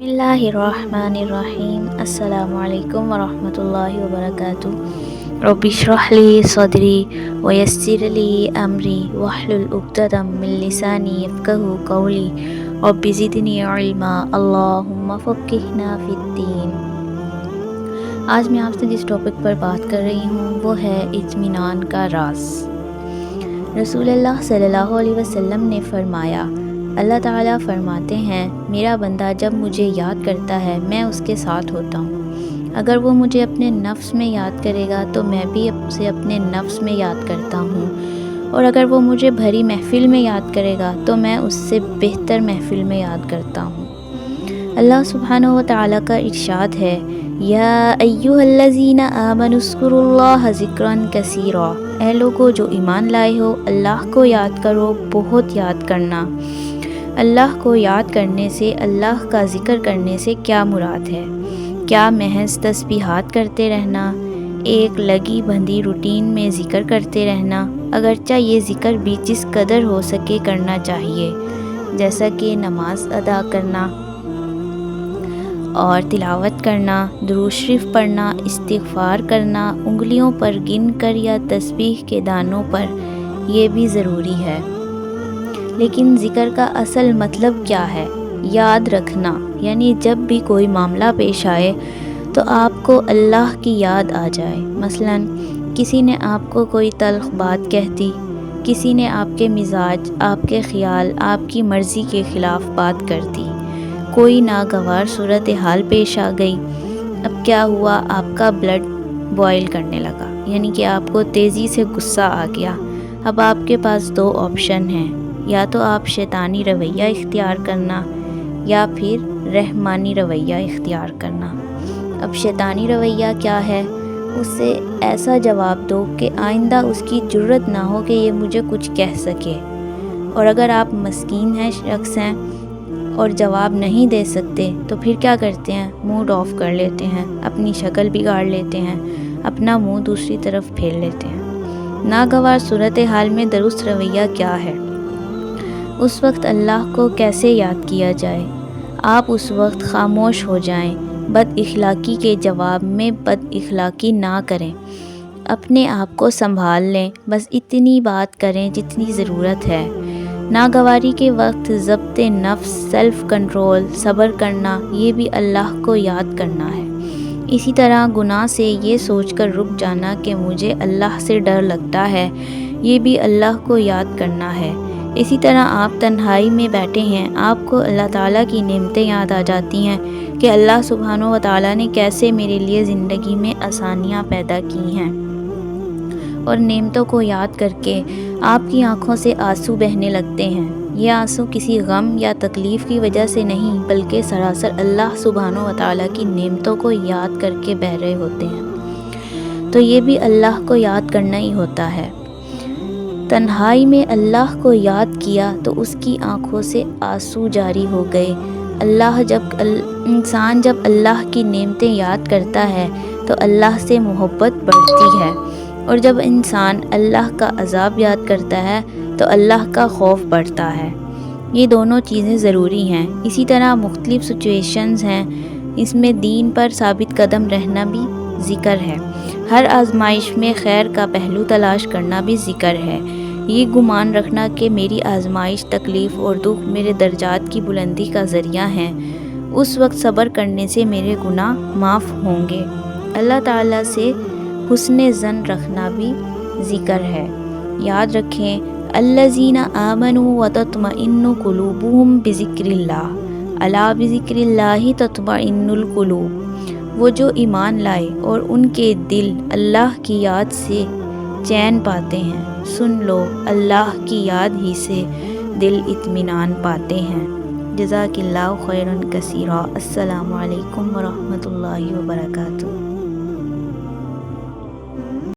बिस्मिल्लाहिर्रहमानिर्रहीम। अस्सलामु अलैकुम वरहमतुल्लाहि वबरकातुह। रब्बि इश्रह ली सदरी वयस्सिर ली अमरी वहलुल उक़दतम मिन लिसानी यफ़क़हू क़ौली रब्बि ज़िदनी इल्मा अल्लाहुम्मा फ़क़्क़िहना फ़िद्दीन। आज मैं आपसे जिस टॉपिक पर बात कर रही हूँ वो है इत्मीनान का राज। रसूलुल्लाह सल्लल्लाहु अलैहि वसल्लम ने फरमाया, अल्लाह ताला फरमाते हैं, मेरा बंदा जब मुझे याद करता है मैं उसके साथ होता हूँ। अगर वो मुझे अपने नफ्स में याद करेगा तो मैं भी उसे अपने नफ्स में याद करता हूँ, और अगर वो मुझे भरी महफ़िल में याद करेगा तो मैं उससे बेहतर महफ़िल में याद करता हूँ। अल्लाह सुब्हानहु व तआला का इरशाद है, या अय्युहल्लज़ीना आमनुज़्कुरुल्लाह ज़िक्रन कसीरा। ऐ लोगो जो ईमान लाए हो, अल्लाह को याद करो, बहुत याद करना। अल्लाह को याद करने से, अल्लाह का ज़िक्र करने से क्या मुराद है? क्या महज तस्बीहात करते रहना, एक लगी बंधी रूटीन में ज़िक्र करते रहना? अगरचा ये ज़िक्र भी जिस कदर हो सके करना चाहिए, जैसा कि नमाज अदा करना और तिलावत करना, दुरूद शरीफ पढ़ना, इस्तिग़फ़ार करना, उंगलियों पर गिन कर या तस्बीह के दानों पर, ये भी ज़रूरी है। लेकिन ज़िक्र का असल मतलब क्या है? याद रखना, यानी जब भी कोई मामला पेश आए तो आपको अल्लाह की याद आ जाए। मसलन किसी ने आपको कोई तल्ख़ बात कह दी, किसी ने आपके मिजाज, आपके ख़्याल, आपकी मर्ज़ी के ख़िलाफ़ बात कर दी, कोई नागवार सूरत हाल पेश आ गई। अब क्या हुआ? आपका ब्लड बॉयल करने लगा, यानी कि आपको तेज़ी से गुस्सा आ गया। अब आपके पास दो ऑप्शन हैं, या तो आप शैतानी रवैया इख्तियार करना या फिर रहमानी रवैया इख्तियार करना। अब शैतानी रवैया क्या है? उससे ऐसा जवाब दो कि आइंदा उसकी जुर्रत ना हो कि ये मुझे कुछ कह सके। और अगर आप मस्कीन हैं, शख्स हैं और जवाब नहीं दे सकते तो फिर क्या करते हैं? मूड ऑफ कर लेते हैं, अपनी शक्ल बिगाड़ लेते हैं, अपना मुंह दूसरी तरफ फेर लेते हैं। नागवार सूरत हाल में दुरुस्त रवैया क्या है? उस वक्त अल्लाह को कैसे याद किया जाए? आप उस वक्त खामोश हो जाएं, बद इखलाकी के जवाब में बद इखलाकी ना करें, अपने आप को संभाल लें, बस इतनी बात करें जितनी ज़रूरत है। नागवारी के वक्त ज़ब्त नफ्स, सेल्फ़ कंट्रोल, सब्र करना, ये भी अल्लाह को याद करना है। इसी तरह गुनाह से ये सोचकर रुक जाना कि मुझे अल्लाह से डर लगता है, ये भी अल्लाह को याद करना है। इसी तरह आप तन्हाई में बैठे हैं, आपको अल्लाह ताला की नेमतें याद आ जाती हैं कि अल्लाह सुब्हानहु व तआला ने कैसे मेरे लिए ज़िंदगी में आसानियाँ पैदा की हैं, और नेमतों को याद करके आपकी आँखों से आंसू बहने लगते हैं। ये आंसू किसी गम या तकलीफ़ की वजह से नहीं, बल्कि सरासर अल्लाह सुब्हानहु व तआला की नेमतों को याद करके बह रहे होते हैं। तो ये भी अल्लाह को याद करना ही होता है। तन्हाई में अल्लाह को याद किया तो उसकी आँखों से आंसू जारी हो गए। इंसान जब अल्लाह की नेमतें याद करता है तो अल्लाह से मोहब्बत बढ़ती है, और जब इंसान अल्लाह का अज़ाब याद करता है तो अल्लाह का खौफ बढ़ता है। ये दोनों चीज़ें ज़रूरी हैं। इसी तरह मुख्तलिफ़ सिचुएशंस हैं, इसमें दीन पर साबित कदम रहना भी ज़िक्र है। हर आजमाइश में खैर का पहलू तलाश करना भी ज़िक्र है। ये गुमान रखना कि मेरी आजमाइश, तकलीफ़ और दुख मेरे दर्जात की बुलंदी का ज़रिया हैं। उस वक्त सब्र करने से मेरे गुनाह माफ़ होंगे। अल्लाह ताला से हुस्न ज़न रखना भी ज़िक्र है। याद रखें, अल्लज़ीना आमनू व तत्मइन्नु कुलूबुहुम बिज़िक्रिल्लाह, अला बिज़िक्रिल्लाहि तत्मइन्नुल कुलूब। वो जो ईमान लाए और उनके दिल अल्लाह की याद से चैन पाते हैं। सुन लो, अल्लाह की याद ही से दिल इत्मीनान पाते हैं। जज़ाकिल्लाहु खैरन कसीरा। अस्सलामु अलैकुम व रहमतुल्लाहि व बरकातुहू।